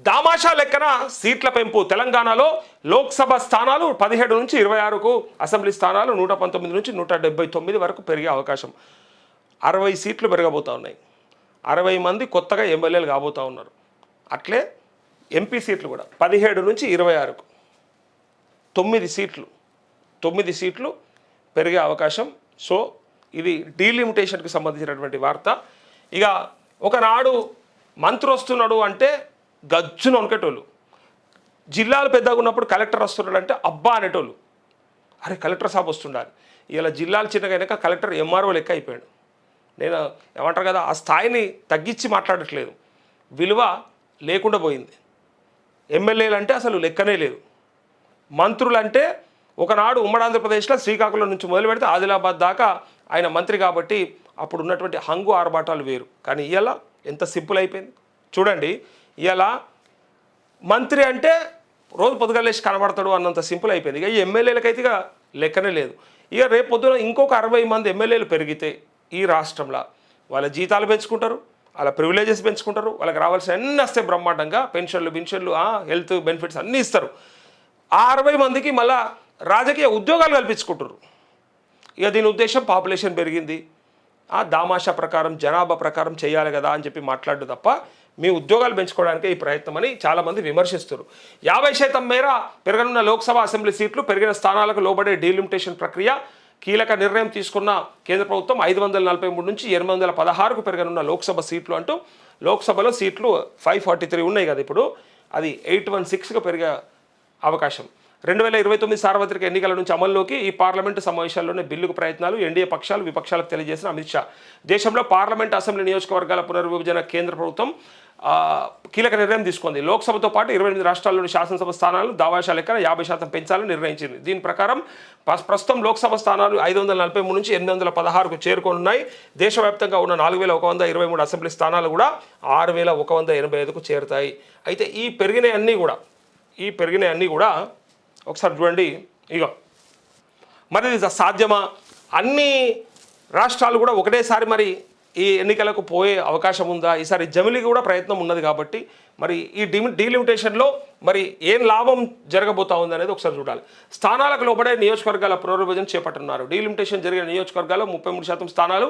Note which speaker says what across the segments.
Speaker 1: దామాషా లెక్కన సీట్ల పెంపు తెలంగాణలో లోక్సభ స్థానాలు 17 నుంచి 26కు, అసెంబ్లీ స్థానాలు 119 నుంచి 179 వరకు పెరిగే అవకాశం. 60 సీట్లు పెరగబోతూ ఉన్నాయి. 60 మంది కొత్తగా ఎమ్మెల్యేలు కాబోతూ ఉన్నారు. అట్లే ఎంపీ సీట్లు కూడా 17 నుంచి 26కు 9 సీట్లు పెరిగే అవకాశం. సో ఇది డీలిమిటేషన్కి సంబంధించినటువంటి వార్త. ఇక ఒకనాడు మంత్రి వస్తున్నాడు అంటే గజ్జున వణకేటోళ్ళు, జిల్లాలు పెద్దగా ఉన్నప్పుడు కలెక్టర్ వస్తున్నాడు అంటే అబ్బా అనేటోళ్ళు, అరే కలెక్టర్ సాబ్ వస్తుండాలి. ఇలా జిల్లాలు చిన్నగైనాక కలెక్టర్ ఎంఆర్ఓ లెక్క అయిపోయాడు. నేను ఏమంటారు కదా, ఆ స్థాయిని తగ్గించి మాట్లాడట్లేదు, విలువ లేకుండా పోయింది. ఎమ్మెల్యేలు అంటే అసలు లెక్కనే లేదు. మంత్రులు అంటే ఒకనాడు ఉమ్మడి ఆంధ్రప్రదేశ్లో శ్రీకాకుళం నుంచి మొదలు పెడితే ఆదిలాబాద్ దాకా ఆయన మంత్రి కాబట్టి అప్పుడు ఉన్నటువంటి హంగు ఆర్భాటాలు వేరు. కానీ ఇవాళ ఎంత సింపుల్ అయిపోయింది చూడండి. ఇవాళ మంత్రి అంటే రోజు పొద్దుగలేసి కనబడతాడు అన్నంత సింపుల్ అయిపోయింది. ఇక ఈ ఎమ్మెల్యేలకైతే ఇక లెక్కనే లేదు. ఇక రేపు పొద్దున ఇంకొక 60 మంది ఎమ్మెల్యేలు పెరిగితే ఈ రాష్ట్రంలో వాళ్ళ జీతాలు పెంచుకుంటారు, వాళ్ళ ప్రివిలేజెస్ పెంచుకుంటారు, వాళ్ళకి రావాల్సిన అన్నీ వస్తాయి బ్రహ్మాండంగా, పెన్షన్లు హెల్త్ బెనిఫిట్స్ అన్నీ ఇస్తారు. ఆ 60 మందికి మళ్ళా రాజకీయ ఉద్యోగాలు కల్పించుకుంటారు. ఇక దీని ఉద్దేశం పాపులేషన్ పెరిగింది, దామాషా ప్రకారం జనాభా ప్రకారం చేయాలి కదా అని చెప్పి మాట్లాడు తప్ప మీ ఉద్యోగాలు పెంచుకోవడానికే ఈ ప్రయత్నం అని చాలామంది విమర్శిస్తారు. 50% మేర పెరగనున్న లోక్సభ అసెంబ్లీ సీట్లు, పెరిగిన స్థానాలకు లోబడే డీలిమిటేషన్ ప్రక్రియ కీలక నిర్ణయం తీసుకున్న కేంద్ర ప్రభుత్వం 543 నుంచి 816కు పెరగనున్న లోక్సభ సీట్లు అంటూ, లోక్సభలో సీట్లు 543 ఉన్నాయి కదా ఇప్పుడు, అది 816కు పెరిగే అవకాశం. 2029 సార్వత్రిక ఎన్నికల నుంచి అమల్లోకి ఈ పార్లమెంటు సమావేశాల్లోనే బిల్లుకు ప్రయత్నాలు, ఎన్డీఏ పక్షాలు విపక్షాలకు తెలియజేసిన అమిత్ షా. దేశంలో పార్లమెంట్ అసెంబ్లీ నియోజకవర్గాల పునర్విభజన కేంద్ర ప్రభుత్వం కీలక నిర్ణయం తీసుకుంది. లోక్సభతో పాటు 28 రాష్ట్రాల్లోని శాసనసభ స్థానాలు దామాషా లెక్కన 50% పెంచాలని నిర్ణయించింది. దీని ప్రకారం ప్రస్తుతం లోక్సభ స్థానాలు 543 నుంచి 816కు చేరుకోనున్నాయి. దేశవ్యాప్తంగా ఉన్న 4123 అసెంబ్లీ స్థానాలు కూడా 6185కు చేరుతాయి. అయితే ఈ పెరిగినవన్నీ కూడా ఒకసారి చూడండి. ఇక మరి ఇది సాధ్యమా? అన్ని రాష్ట్రాలు కూడా ఒకటేసారి మరి ఈ ఎన్నికలకు పోయే అవకాశం ఉందా? ఈసారి జమిలికి కూడా ప్రయత్నం ఉన్నది కాబట్టి మరి ఈ డీలిమిటేషన్లో మరి ఏం లాభం జరగబోతా ఉంది అనేది ఒకసారి చూడాలి. స్థానాలకు లోబడే నియోజకవర్గాల పునర్విభజన చేపట్టనున్నారు. డీలిమిటేషన్ జరిగిన నియోజకవర్గాల్లో 33% స్థానాలు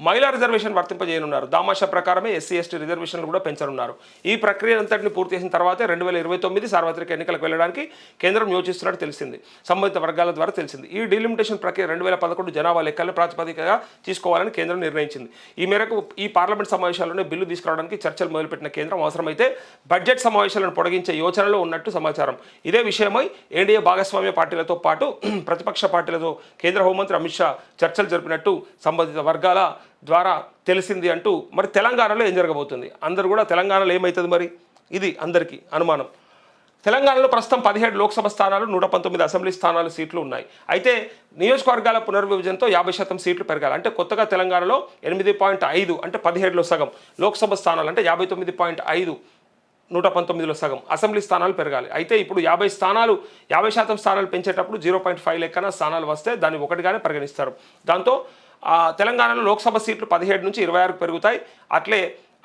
Speaker 1: మహిళా రిజర్వేషన్ వర్తింపజేయనున్నారు. దామాషా ప్రకారమే SC/ST రిజర్వేషన్లు కూడా పెంచనున్నారు. ఈ ప్రక్రియ అంతటిని పూర్తి చేసిన తర్వాతే 2029 సార్వత్రిక ఎన్నికలకు వెళ్ళడానికి కేంద్రం యోచిస్తున్నట్టు తెలిసింది, సంబంధిత వర్గాల ద్వారా తెలిసింది. ఈ డీలిమిటేషన్ ప్రక్రియ 2011 జనాభా లెక్కల ప్రాతిపదికగా తీసుకోవాలని కేంద్రం నిర్ణయించింది. ఈ మేరకు ఈ పార్లమెంట్ సమావేశాల్లోనే బిల్లు తీసుకురావడానికి చర్చలు మొదలుపెట్టిన కేంద్రం అవసరమైతే బడ్జెట్ సమావేశాలను పొడిగించే యోచనలో ఉన్నట్టు సమాచారం. ఇదే విషయమై ఎన్డీఏ భాగస్వామ్య పార్టీలతో పాటు ప్రతిపక్ష పార్టీలతో కేంద్ర హోంమంత్రి అమిత్ షా చర్చలు జరిపినట్టు సంబంధిత వర్గాల ద్వారా తెలిసింది అంటూ మరి తెలంగాణలో ఏం జరగబోతుంది? అందరూ కూడా తెలంగాణలో ఏమవుతుంది మరి? ఇది అందరికీ అనుమానం. తెలంగాణలో ప్రస్తుతం 17 లోక్సభ స్థానాలు, 119 అసెంబ్లీ స్థానాలు సీట్లు ఉన్నాయి. అయితే నియోజకవర్గాల పునర్విభజనతో 50% సీట్లు పెరగాలి. అంటే కొత్తగా తెలంగాణలో 8.5 అంటే 17లో సగం లోక్సభ స్థానాలు, అంటే 59.5 119లో సగం అసెంబ్లీ స్థానాలు పెరగాలి. అయితే ఇప్పుడు 50% స్థానాలు పెంచేటప్పుడు 0.5 లెక్కన స్థానాలు వస్తే దాన్ని ఒకటిగానే పరిగణిస్తారు. దాంతో తెలంగాణలో లోక్సభ సీట్లు 17 నుంచి 26కు పెరుగుతాయి. అట్లే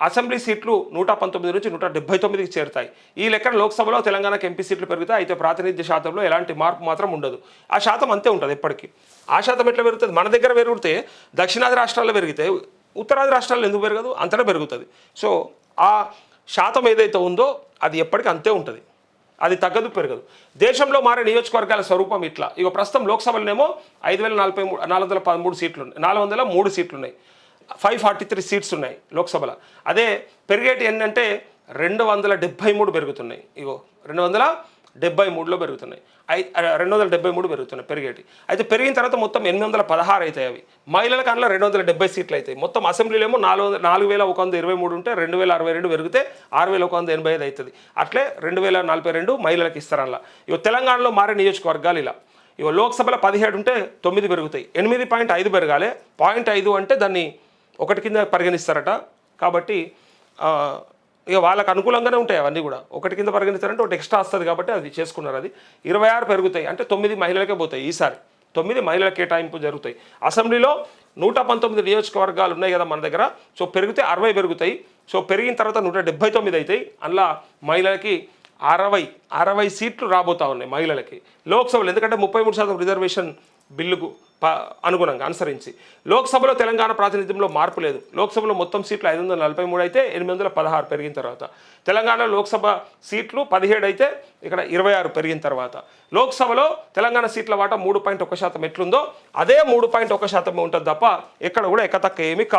Speaker 1: అసెంబ్లీ సీట్లు 119 నుంచి 179కి చేరుతాయి. ఈ లెక్కన లోక్సభలో తెలంగాణకు ఎంపీ సీట్లు పెరుగుతాయి. అయితే ప్రాతినిధ్య శాతంలో ఎలాంటి మార్పు మాత్రం ఉండదు. ఆ శాతం అంతే ఉంటుంది ఎప్పటికీ. ఆ శాతం ఎట్లా పెరుగుతుంది? మన దగ్గర పెరిగితే దక్షిణాది రాష్ట్రాల్లో పెరిగితే ఉత్తరాది రాష్ట్రాల్లో ఎందుకు పెరగదు? అంతటా పెరుగుతుంది. సో ఆ శాతం ఏదైతే ఉందో అది ఎప్పటికీ అంతే ఉంటుంది, అది తగ్గదు పెరగదు. దేశంలో మారే నియోజకవర్గాల స్వరూపం ఇట్లా. ఇక ప్రస్తుతం లోక్సభలోనేమో 5413 సీట్లు ఉన్నాయి, 403 సీట్లు ఉన్నాయి, 543 సీట్స్ ఉన్నాయి లోక్సభలో. అదే పెరిగేటి ఏంటంటే 273 పెరుగుతున్నాయి. ఇగో 273లో పెరుగుతున్నాయి, 273 పెరుగుతున్నాయి పెరిగేటి. అయితే పెరిగిన తర్వాత మొత్తం 816 అవుతాయి. అవి మహిళల కన్నా 270 సీట్లు అవుతాయి. మొత్తం అసెంబ్లీలో ఏమో 4123 ఉంటే 2062 పెరిగితే 6185 అవుతుంది. అట్లే 2042 మహిళలకు ఇస్తారు. అలా ఇక తెలంగాణలో మారే నియోజకవర్గాలు ఇలా. ఇక లోక్సభలో 17 ఉంటే 9 పెరుగుతాయి, 8.5 పెరగాలి. 0.5 అంటే దాన్ని 1 కింద పరిగణిస్తారట. కాబట్టి ఇక వాళ్ళకు అనుకూలంగానే ఉంటాయి అవన్నీ కూడా. 1 కింద పరిగణిస్తారంటే 1 ఎక్స్ట్రా వస్తుంది కాబట్టి అది చేసుకున్నారు. అది 26 పెరుగుతాయి, అంటే 9 మహిళలకే పోతాయి. ఈసారి 9 మహిళల కేటాయింపు జరుగుతాయి. అసెంబ్లీలో 119 నియోజకవర్గాలు ఉన్నాయి కదా మన దగ్గర. సో పెరిగితే 60 పెరుగుతాయి. సో పెరిగిన తర్వాత 179 అవుతాయి. అందులో మహిళలకి 60 సీట్లు రాబోతా ఉన్నాయి మహిళలకి లోక్సభలో. ఎందుకంటే 33% రిజర్వేషన్ బిల్లుకు అనుగుణంగా అనుసరించి. లోక్సభలో తెలంగాణ ప్రాతినిధ్యంలో మార్పు లేదు. లోక్సభలో మొత్తం సీట్లు 543 అయితే 816 పెరిగిన తర్వాత. తెలంగాణ లోక్సభ సీట్లు 17 అయితే ఇక్కడ 26 పెరిగిన తర్వాత. లోక్సభలో తెలంగాణ సీట్ల వాటా 3.1% ఎట్లుందో అదే 3.1% ఉంటుంది తప్ప ఎక్కడ కూడా ఎక్కతక్క ఏమీ కాదు.